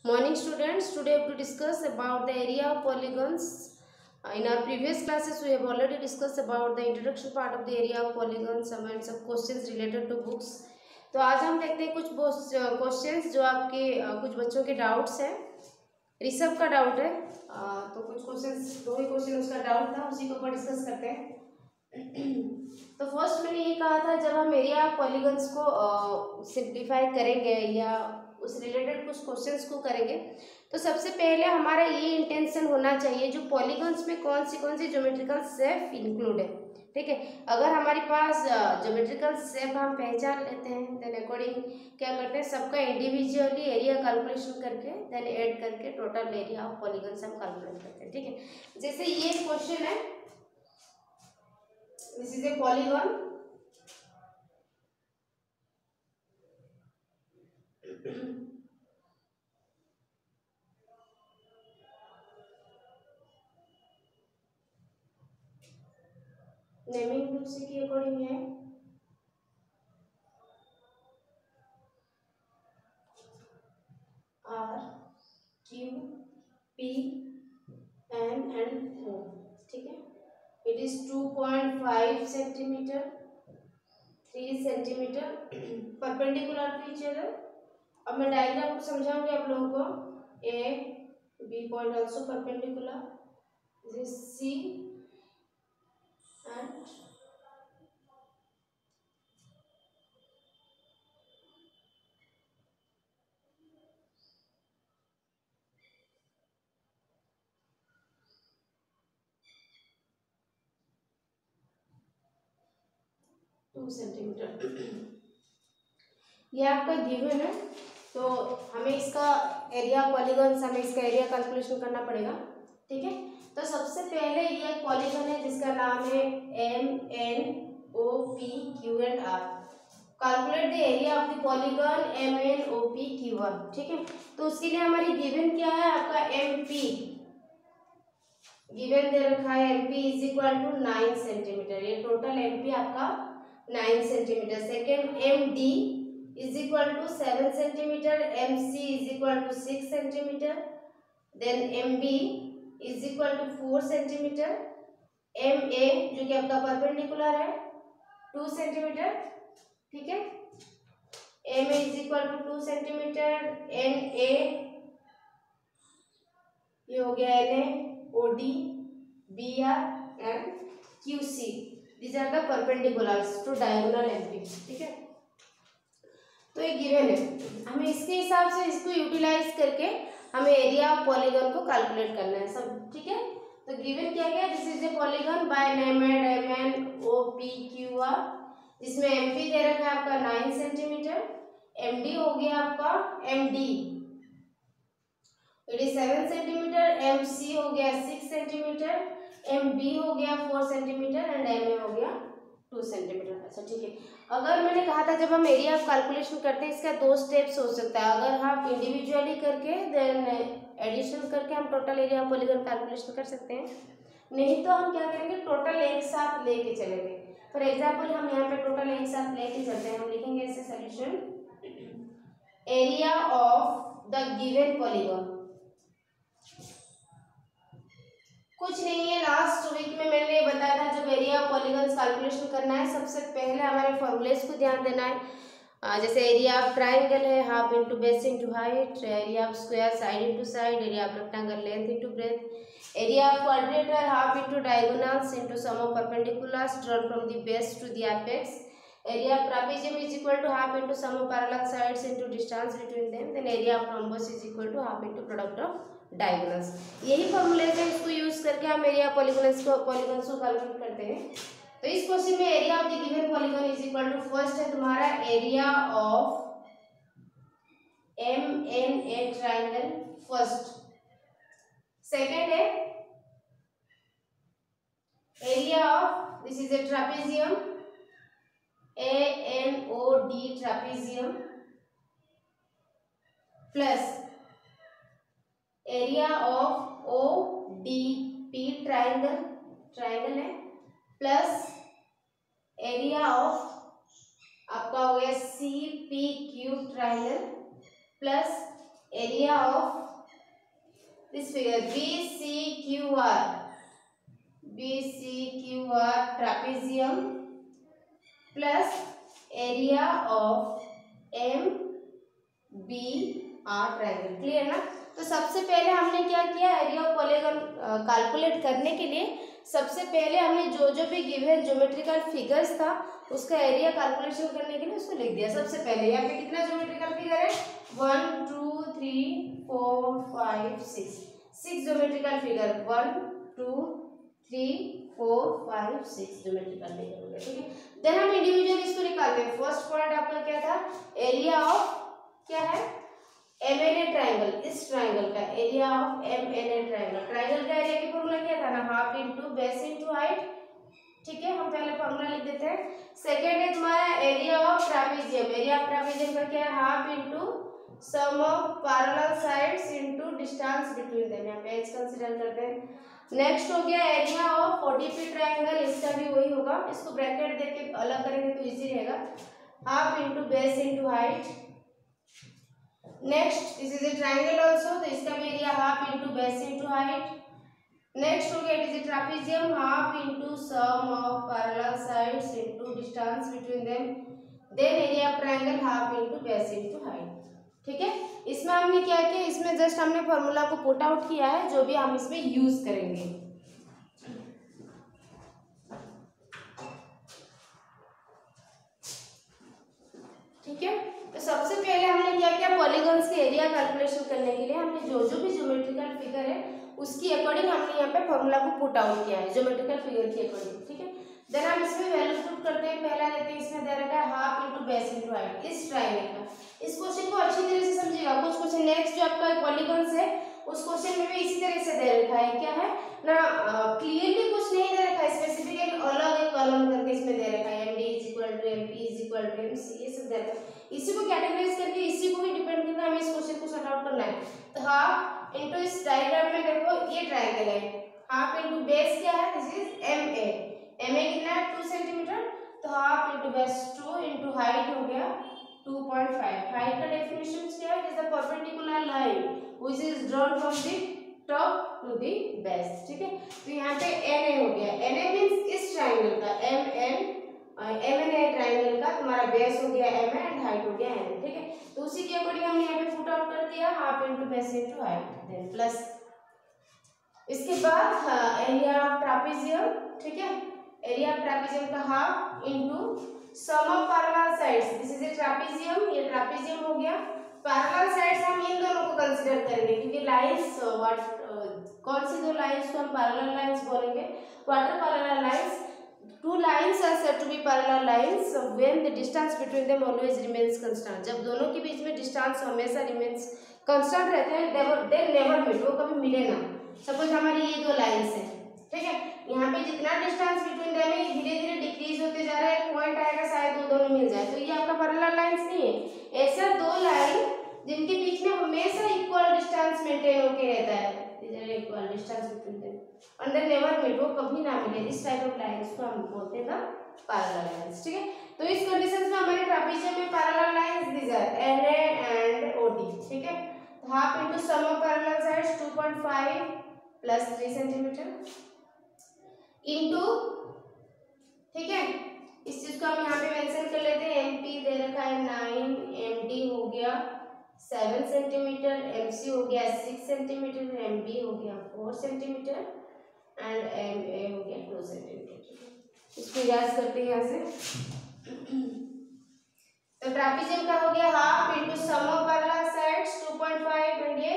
Morning students, today we have to discuss about the area of polygons. In our previous classes we have already discussed about the introduction part of the area of polygons and some questions related to books. तो आज हम देखते हैं कुछ questions जो आपके कुछ बच्चों के डाउट्स हैं। ऋषभ का डाउट है, तो कुछ क्वेश्चंस, दो ही क्वेश्चन उसका डाउट था, उसी के ऊपर डिस्कस करते हैं। तो फर्स्ट मैंने ये कहा था, जब हम एरिया ऑफ पॉलीगन्स को सिंप्लीफाई करेंगे या उस रिलेटेड कुछ क्वेश्चंस को करेंगे, तो सबसे पहले हमारा ये इंटेंशन होना चाहिए जो पॉलीगन्स में कौन सी ज्योमेट्रिकल शेप इंक्लूड है। ठीक है, अगर हमारे पास ज्योमेट्रिकल शेप हम पहचान लेते हैं, देन अकॉर्डिंग क्या करते हैं, सबका इंडिविजुअली एरिया कैलकुलेशन करके देन ऐड करके टोटल एरिया ऑफ पॉलीगन्स हम कैलकुलेट करते हैं। ठीक है, जैसे ये क्वेश्चन है, this is a polygon. Naming उसी के अकॉर्डिंग है। R Q P N and O। ठीक है, it is 2.5 centimetre, 3 centimetre perpendicular to each other. अब मैं डायग्राम को समझाऊंगी आप लोगों को। A B point also perpendicular, this C and 2 centimetre. ये आपका गिवन है, तो हमें इसका एरिया पॉलीगन्स, हमें इसका एरिया कैलकुलेशन करना पड़ेगा। ठीक है, तो सबसे पहले ये एक पॉलीगन है जिसका नाम है MNOPQR। Calculate the area of the polygon MNOPQR। ठीक है, तो उसके लिए हमारी गिवन क्या है, आपका MP गिवन दे रखा है। MP is equal to 9 centimetre. ये टोटल MP आपका 9 centimetre. Second MD is equal to 7 centimeter, MC is equal to 6 centimeter, then MB is equal to 4 centimeter, MA जो कि आपका परपेंडिकुलर है 2 सेंटीमीटर। ठीक है, MA is equal to 2 centimetre, NA ये हो गया NA, OD, BR and QC, these are the perpendiculars to diagonal MP। ठीक है, तो ये गिवन है, हमें इसके हिसाब से इसको यूटिलाइज करके हमें एरिया ऑफ पॉलीगन को कैलकुलेट करना है सब। ठीक है, तो गिवन क्या क्या, this is a polygon by named MNOPQR, जिसमें MP दे रखा है आपका 9 सेंटीमीटर, MD हो गया आपका MD it is 7 centimetre, MC हो गया 6 सेंटीमीटर, MB हो गया 4 सेंटीमीटर एंड MA हो गया 2 सेंटीमीटर। अच्छा ठीक है, अगर मैंने कहा था जब हम एरिया ऑफ कैलकुलेशन करते हैं इसका 2 स्टेप्स हो सकता है। अगर आप इंडिविजुअली करके देन एडिशन करके हम total area of polygon calculation कर सकते हैं, नहीं तो हम क्या करेंगे, टोटल एक साथ लेके चलेंगे। फॉर एग्जांपल हम यहाँ पे टोटल एक साथ लेके चलते हैं, हम लिखेंगे ऐसे solution, area of the given polygon. कुछ नहीं है, लास्ट वीक में मैंने बताया था जब एरिया ऑफ पॉलीगन्स कैलकुलेशन करना है सबसे पहले हमारे फॉर्मूलेस को ध्यान देना है। जैसे एरिया ऑफ ट्राइंगल है half into base into height, area of square side into side, area of rectangle length into breadth, area of quadrilateral half into diagonals into sum of perpendiculars drawn from the base to the apex, area of trapezium is equal to half into sum of parallel sides into distance between them, then area of rhombus is equal to half into product of diagonals. यही फॉर्मूले है, इसको use करके हम area polygons को calculate करते हैं। तो इस क्वेश्चन में area of the given polygon is equal to, first है तुम्हारा area of MNA triangle first, second है area of, this is a trapezium ANOD trapezium plus area of ODP triangle है, प्लस एरिया ऑफ आपका हो गया CPQ triangle, plus area of this figure BCQR trapezium plus area of MBR triangle. Clear ना? तो सबसे पहले हमने क्या किया, एरिया ऑफ पॉलीगन कैलकुलेट करने के लिए सबसे पहले हमने जो जो भी गिवन ज्योमेट्रिकल फिगर्स था उसका एरिया कैलकुलेशन करने के लिए उसको लिख दिया। सबसे पहले यहाँ पे कितना ज्योमेट्रिकल फिगर है, 1 2 3 4 5 6 ज्योमेट्रिकल फिगर, 1 2 3 4 5 6 ज्योमेट्रिकल फिगर हो गया। ठीक है, देन हम इंडिविजुअल इसको निकालते हैं। फर्स्ट पॉइंट आपका क्या था, एरिया ऑफ क्या है, MNA ट्राइंगल। इस ट्राइंगल का area of MNA triangle, triangle का एरिया की फॉर्मूला क्या था ना, half into base into height. ठीक है, हम पहले फॉर्मूला लिख देते हैं। सेकेंड है तुम्हारा area of trapezium, area of trapezium का क्या है, half into sum of parallel sides into distance between them, यहाँ पे एच कंसीडर करते हैं। नेक्स्ट हो गया एरिया ऑफ 40p ट्राइंगल, इसका भी वही होगा, इसको ब्रैकेट देके अलग करेंगे तो इजी रहेगा, half into base into height. Next this is a triangle also, तो इसका भी area half into base into height. Next हो गया it is a trapezium, half into sum of parallel sides into distance between them, then area of triangle half into base into height. ठीक है, इसमें हमने क्या किया, इसमें जस्ट हमने फॉर्मूला को पुट आउट किया है जो भी हम इसमें यूज करेंगे। ठीक है, तो सबसे पहले हमने क्या किया, पॉलीगॉन्स के एरिया कैलकुलेशन करने के लिए हमने जो जो भी ज्योमेट्रिकल फिगर है उसकी अकॉर्डिंग हमने यहाँ पे फॉर्मूला को पुट आउट किया है, ज्योमेट्रिकल फिगर के अकॉर्डिंग। ठीक है, देन हम इसमें वैल्यू पुट करते हैं। पहला लेते हैं, इसमें दे रखा है half into base into height, इस ट्राइंगल का। इस क्वेश्चन को अच्छी तरह से समझिएगा, कुछ क्वेश्चन नेक्स्ट जो आपका पॉलीगॉन्स है उस क्वेश्चन में भी इसी तरह से दे रखा है, क्या है ना, क्लियरली कुछ नहीं दे रखा है, स्पेसिफिकली अलग एक कॉलम करके इसमें दे रखा है, MD = MP = MC, ये सब दे रखा है। इसी को कैटेगराइज करके इसी को ही डिपेंड करना हमें इस क्वेश्चन को सॉर्ट आउट करना है। तो हाफ इंटू इस डायग्राम में देखो ये ट्रायंगल है, हाफ इंटू बेस क्या है, दिस इज MA, MA कितना है 2 सेंटीमीटर, तो half into base 2 into height हो गया 2.5। हाइट का डेफिनेशन क्या है, it is the perpendicular line which is drawn from the top to the base. ठीक है, तो यहाँ पे NA हो गया, NA मींस इस ट्रायंगल का MNA ट्रायंगल का तुम्हारा बेस हो गया MA एंड हाइट हो गया NA। ठीक है, तो उसी के अकॉर्डिंग हमने यहाँ पे पुट आउट कर दिया, half into base into height, then plus इसके बाद एरिया ऑफ ट्रापेजियम। ठीक है, एरिया ऑफ ट्रापेजियम का half into sum of parallel sides, this is a trapezium, ये ट्रापेजियम हो गया। पैरेलल साइड्स हम इन दोनों को कंसीडर करेंगे क्योंकि लाइंस कौन सी दो लाइंस को हम पैरेलल लाइंस बोलेंगे, what are parallel lines, two lines are said to be parallel lines when the distance between them always remains constant। जब दोनों के बीच में डिस्टेंस हमेशा remains constant रहते हैं, they never meet, वो कभी मिले ना। सपोज हमारी ये दो लाइंस हैं, ठीक है, यहाँ पे जितना डिस्टेंस बिटवीन देम है धीरे धीरे डिक्रीज होते जा रहा है, पॉइंट आएगा शायद वो दोनों मिल जाए, तो ये आपका पैरेलल लाइंस नहीं है। ऐसा दो लाइन जिनके बीच में हमेशा इक्वल डिस्टेंस मेंटेन होके रहता है, equal distance between them and they never meet, वो कभी ना मिले, इस टाइप ऑफ लाइंस को हम बोलते हैं पैरेलल लाइंस। ठीक है, तो इस कंडीशंस में हमारे ट्रापेजियम में parallel lines these are NA and OD। ठीक है, तो half into sum of parallel sides 2.5 plus 3 centimetre into, ठीक है, इस चीज को हम यहाँ पे मेंशन कर लेते हैं, MP दे रखा है 9, MD हो गया 7 सेंटीमीटर, MC हो गया 6 सेंटीमीटर, MB हो गया 4 सेंटीमीटर एंड MA हो गया 2 सेंटीमीटर। इसको याद करते हैं यहाँ से। तो ट्रापेजियम का हो गया half into sum of parallel sides 2.5 and ये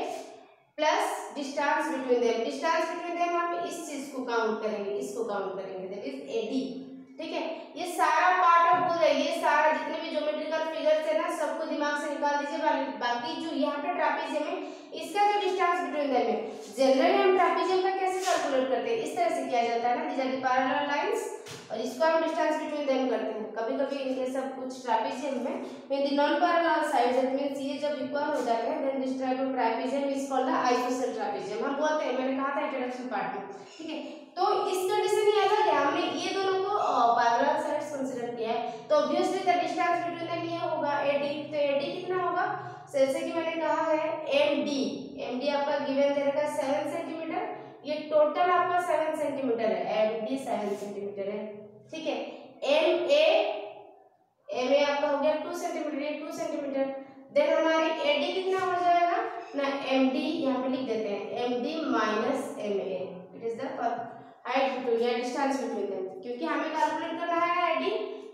plus distance between them, distance between them हम इस चीज को काउंट करेंगे, इसको काउंट करेंगे, दैट इज AD। ठीक है, ये सारा पार्ट आप भूल जाइए, ये सारा जितने भी ज्योमेट्रिकल फिगर्स है ना सबको दिमाग से निकाल दीजिए, बाकी जो यहाँ पे ट्रापेजियम है इसका जो डिस्टेंस बिटवीन देम है, जनरली हम ट्रापेजियम का कैसे कैलकुलेट करते हैं, इस तरह से किया जाता है ना, these are the parallel lines और इसको हम डिस्टेंस बिटवीन देम करते हैं। कभी कभी इनके सब कुछ ट्रापेजियम में when the non parallel sides, that means ये जब इक्वल हो जाते हैं, then this type of trapezium is called the isosceles trapezium, हम बोलते हैं, मैंने कहा था इंट्रोडक्शन पार्ट में। ठीक है, तो इस कंडीशन ये अलग है, हमने ये दोनों को पैरेलल साइड्स कंसीडर किया है, तो obviously the distance between them ये होगा AD। तो AD कितना होगा, जैसे कि मैंने कहा है एम डी आपका गिवन दे रखा है 7 सेंटीमीटर, ये टोटल आपका 7 सेंटीमीटर है, एम डी 7 सेंटीमीटर है, ठीक है। एम ए आपका हो गया 2 सेंटीमीटर, ये 2 सेंटीमीटर। देन हमारी ए डी कितना हो जाएगा ना, एम डी यहाँ पे लिख देते हैं M D minus M A, it is the height between या डिस्टेंस बिटवीन देम, क्योंकि हमें कैलकुलेट करना है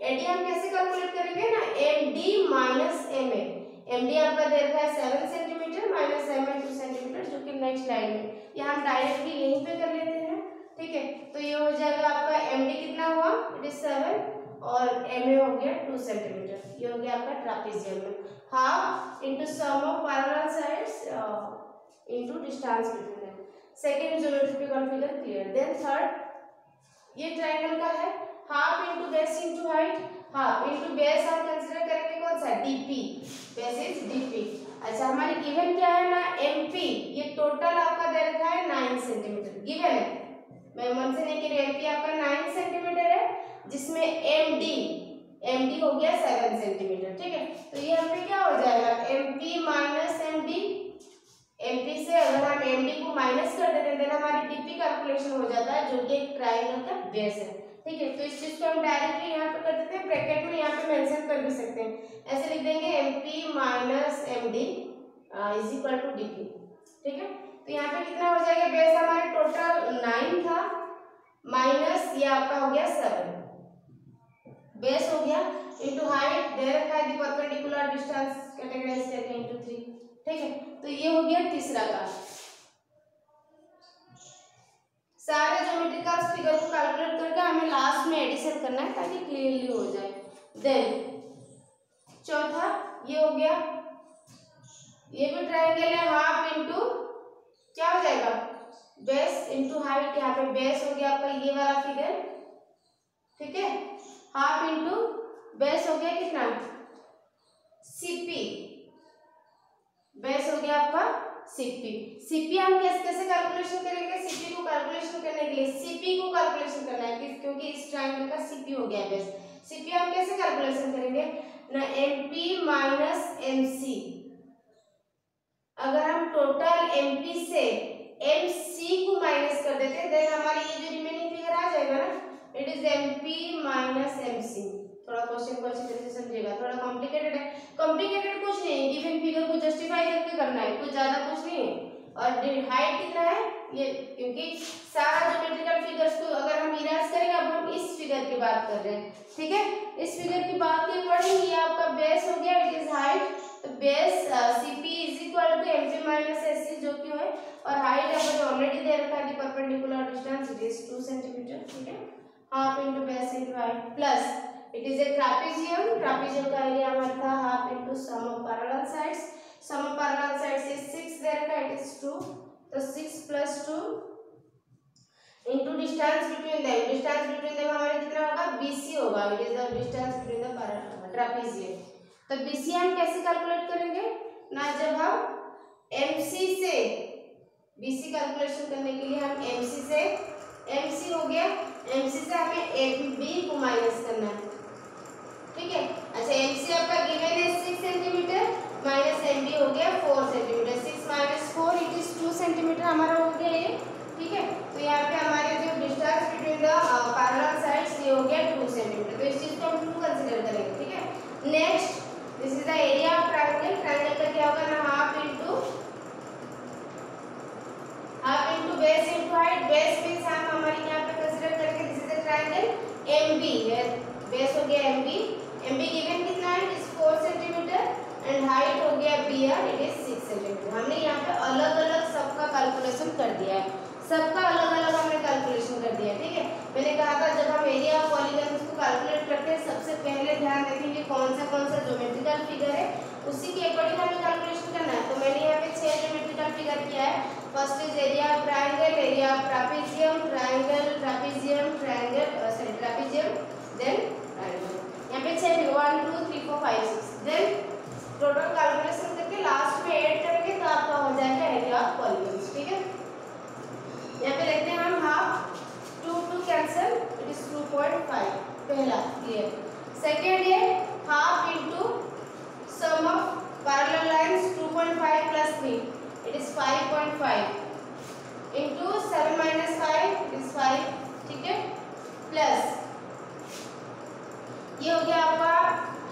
एडी हम कैसे कैलकुलेट करेंगे ना, M D minus M A. M D आपका दे रखा है 7 centimetre minus M A 2 centimetre, जो कि नेक्स्ट लाइन में या हम डायरेक्टली यहीं पे कर लेते हैं, ठीक है। तो ये हो जाएगा आपका एम डी कितना हुआ, इट इज 7 और एम ए हो गया 2 सेंटीमीटर, ये हो गया आपका ट्रापेजियम में half into sum of parallel sides into distance between them. Second geometrical figure clear. Then third ये ट्रायंगल का है, half into base into height, half into base हम कंसीडर करेंगे कौन सा, डीपी, बेस इज डीपी। अच्छा हमारी गिवन क्या है ना, एमपी, ये टोटल आपका दे रखा है 9 सेंटीमीटर गिवन है, मैं मन से नहीं कह रही, एमपी आपका 9 सेंटीमीटर है, जिसमें एमडी हो गया 7 सेंटीमीटर, ठीक है। तो ये यहाँ पे क्या हो जाएगा, एमपी माइनस एमडी, एमपी से अगर हम एमडी को माइनस कर देते हैं देन हमारी डीपी कैलकुलेशन हो जाता है, जो कि एक ट्रायंगल का बेस है, ठीक है। तो इस चीज को हम डायरेक्टली यहाँ पे कर देते हैं, ब्रैकेट में यहाँ पे मेंशन कर भी सकते हैं, ऐसे लिख देंगे MP minus MD is equal to DP, ठीक है। तो यहाँ पे कितना हो जाएगा, बेस हमारे टोटल 9 था माइनस ये आपका हो गया 7, बेस हो गया इनटू हाइट दे रखा है, परपेंडिकुलर डिस्टेंस कैटेगराइज करके इनटू 3, ठीक है। तो ये हो गया तीसरा का। सारे ज्योमेट्रिकल फिगर को कैलकुलेट करके हमें लास्ट में एडिशन करना है ताकि क्लियरली हो जाए। देन चौथा ये हो गया, ये भी ट्रायंगल है, हाफ इनटू क्या हो जाएगा, बेस इनटू हाइट, यहाँ पे बेस हो गया आपका ये वाला फिगर, ठीक है, हाफ इनटू बेस हो गया कितना, सीपी, बेस हो गया आपका सीपी। सीपी हम कैसे कैलकुलेशन करेंगे, सीपी को कैलकुलेशन करने के लिए सीपी को कैलकुलेशन करना है क्योंकि इस ट्रायंगल का सीपी हो गया बेस। सीपी हम कैसे कैलकुलेशन करेंगे ना, एमपी माइनस एमसी, अगर हम टोटल एमपी से एमसी को माइनस कर देते हैं देन हमारी ये जो रिमेनिंग फिगर आ जाएगा ना, it is MP minus MC. थोड़ा क्वेश्चन को अच्छी तरह से समझिएगा, थोड़ा कॉम्प्लिकेटेड है, कॉम्प्लिकेटेड कुछ नहीं है, गिवन फिगर को जस्टिफाई करके करना है, कुछ ज्यादा कुछ नहीं है। और हाइट कितना है ये, क्योंकि सारा ज्योमेट्रिकल फिगर्स को अगर हम इरेज करेंगे, अब हम इस फिगर की बात कर रहे हैं, ठीक है, इस फिगर की बात के अकॉर्डिंग ये आपका बेस हो गया, इट इज हाइट, तो base CP is equal to MP minus SC जो कि है, और हाइट अपन ऑलरेडी दे रखा है, perpendicular distance it is 2 centimetre, ठीक है, half into base into height plus it is a trapezium, trapezium का एरिया हमारा था half into sum of parallel sides, sum of parallel sides is 6 दे रखा है, इट इज 2, तो 6 plus 2 into distance between them, distance between them हमारा कितना होगा, बीसी होगा, it is the distance between the trapezium. तो बीसी हम कैसे कैलकुलेट करेंगे ना, जब हम एमसी से बीसी कैलकुलेशन करने के लिए हम एमसी से, एमसी हो गया, एमसी से हमें एबी को माइनस करना है, ठीक है। अच्छा एमसी आपका गिवन है 6 सेंटीमीटर माइनस एमबी हो गया 4 centimetre, 6 minus 4 it is 2 centimetre हमारा हो गया ये, ठीक है। तो यहाँ पे हमारे जो distance between the parallel sides ये हो गया 2 सेंटीमीटर, तो इस चीज को हम 2 कंसीडर करेंगे, ठीक है। Next this is the area of triangle, triangle का क्या होगा ना, half into base into height, base means हम हमारे यहाँ पे कंसीडर करेंगे this is the triangle MB, base हो गया एमबी, एमबी गिवन कितना है, it is 4 centimetre and height हो गया B R, it is 6 centimetre. हमने यहाँ पे अलग अलग सबका कैलकुलेशन कर दिया है, सबका अलग अलग हमने कैलकुलेशन कर दिया है, ठीक है। मैंने कहा था जब हम एरिया ऑफ पॉलीगन को कैलकुलेट करते हैं सबसे पहले ध्यान रखेंगे कौन सा ज्योमेट्रिकल फिगर है, उसी के अकॉर्डिंग हमें कैलकुलेशन करना है। तो मैंने यहाँ पे 6 ज्योमेट्रिकल फिगर किया है। First is area of triangle, area of trapezium, triangle, trapezium, triangle, sorry trapezium, then triangle. यहाँ पे 6 1 2 3 4 5 6, देन टोटल कैलकुलेशन करके लास्ट में ऐड करेंगे तो आपका हो जाएगा एरिया ऑफ पॉलीगन, ठीक है। यहाँ पे लिखते हैं हम हाफ 2 कैंसिल, इट इज 2.5, पहला क्लियर। सेकेंड ये half into sum of parallel lines 5 into 7 minus 5 is 5, ठीक है, प्लस ये हो गया आपका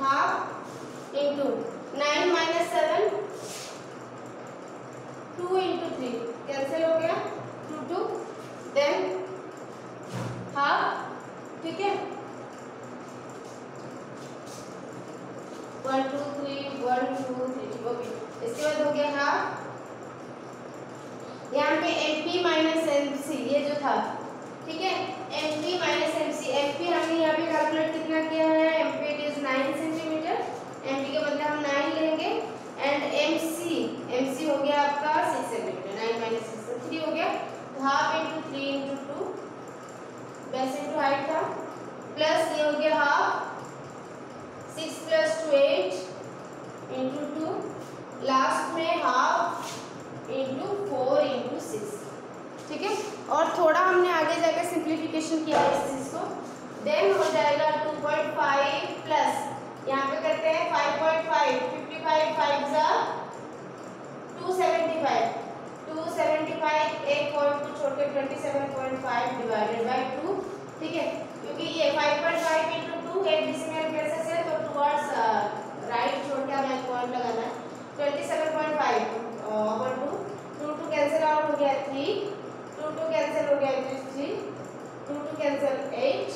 half into 9 minus 7 2 into 3 cancel हो गया 2 2, देन हाफ, ठीक है, 1 2 3 1 2 3, ओके। इसके बाद हो गया हाफ, यहाँ पे MP माइनस MC ये जो था, ठीक है, MP माइनस MC, MP हमने यहाँ पे कैलकुलेट कितना किया है, MP it is 9 centimetre, MP के बदले हम 9 लेंगे, एंड MC हो गया आपका 6 सेंटीमीटर, 9 माइनस 6 3 हो गया, तो half into 3 into 2 base into height था, प्लस ये हो गया हाफ 6 प्लस 2 8 इंटू 2, लास्ट में हाफ इंटू 4 इंटू 6, ठीक है, और थोड़ा हमने आगे जाकर सिंप्लीफिकेशन किया है इस चीज को, देन हो जाएगा 2.5 प्लस यहाँ पे करते हैं 5.5 55 5 जा 275 275, एक पॉइंट को छोड़ के 27.5 डिवाइडेड बाय 2, ठीक है, क्योंकि ये 5.5 इंटू 2 एक डिसिमल प्लेसेस है तो टुवर्ड्स राइट छोड़ के हमें पॉइंट लगाना है, 27.5 ओवर 2 2 कैंसिल आउट हो गया 3 2 2 कैंसिल हो गया 3 2 2 कैंसिल 8,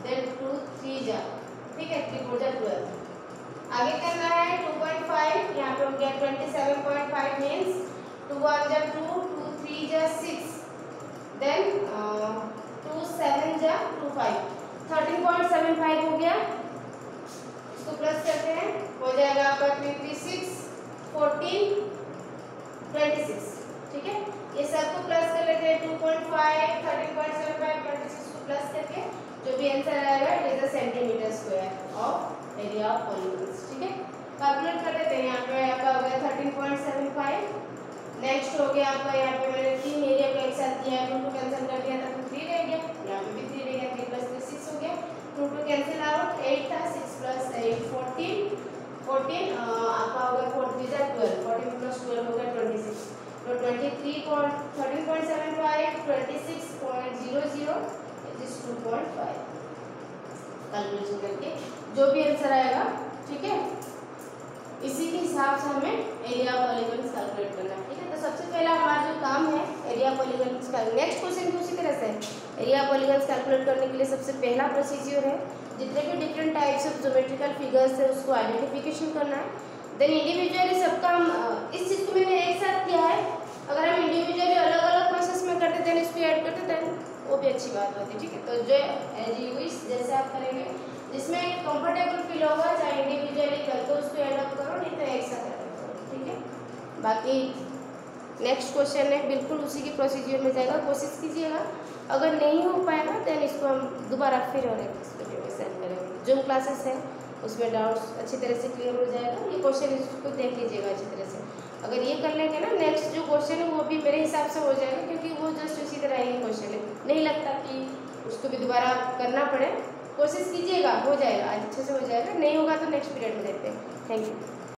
देन 2 3 जा, ठीक है, 3 4 जा 12, आगे करना है 2.5, यहाँ पे हो गया 27.5 मींस 2 1 जा 2 2 3 जा 6, देन 2 7 जा 2 5, 13.75 हो गया, इसको प्लस करते हैं, हो जाएगा आपका 3 3 6 14 26, ठीक है, ये सब को प्लस कर लेते हैं 2.5 13.75 26 को प्लस करके जो भी आंसर आएगा it is a centimetre square of area of polygons, ठीक है, कैलकुलेट कर लेते हैं, यहाँ पे आपका हो गया 13.75, नेक्स्ट हो गया आपका, यहाँ पे मैंने 3 एरिया को एक साथ किया है, 2 2 कैंसिल कर दिया था तो 3 रह गया, यहाँ पे भी 3 रह गया, 3 प्लस 3 6 हो गया, 2 2 कैंसिल आउट 8 था, 6 प्लस 8 14 आपका हो गया 4 3 जा 12, 14 प्लस 12 हो गया 26, तो 13.75 26.00 इट इज 2.5, कैलकुलेशन करके जो भी आंसर आएगा, ठीक है, इसी के हिसाब से हमें एरिया पॉलीगॉन्स कैलकुलेट करना है, ठीक है, तो सबसे पहला हमारा जो काम है एरिया पॉलीगॉन्स का, नेक्स्ट क्वेश्चन भी उसी तरह से एरिया पॉलीगॉन्स कैलकुलेट करने के लिए सबसे पहला प्रोसीजर है जितने भी different types of geometrical figures है उसको आइडेंटिफिकेशन करना है, देन इंडिविजुअली सबका हम इस चीज़ को मैंने एक साथ किया है, अगर हम इंडिविजुअली अलग अलग प्रोसेस में करते देन इसको ऐड करते देन वो भी अच्छी बात होती है, ठीक है, तो जो एज यू विश जैसे आप करेंगे जिसमें कंफर्टेबल फील होगा, चाहे इंडिविजुअली कर दो उसको ऐड अप करो, नहीं तो एक साथ ऐड करो, ठीक है, बाकी नेक्स्ट क्वेश्चन है बिल्कुल उसी के प्रोसीजर में जाएगा, कोशिश कीजिएगा, अगर नहीं हो पाएगा देन इसको हम दोबारा फिर और एक वीडियो में सेंड करेंगे, जो क्लासेस है उसमें डाउट्स अच्छी तरह से क्लियर हो जाएगा, ये क्वेश्चन इसको देख लीजिएगा अच्छी तरह से, अगर ये कर लेंगे ना नेक्स्ट जो क्वेश्चन है वो भी मेरे हिसाब से हो जाएगा, क्योंकि वो जस्ट उसी तरह ही क्वेश्चन है, नहीं लगता कि उसको भी दोबारा करना पड़े, कोशिश कीजिएगा हो जाएगा, आज अच्छे से हो जाएगा, नहीं होगा तो नेक्स्ट पीरियड में देखते हैं, थैंक यू।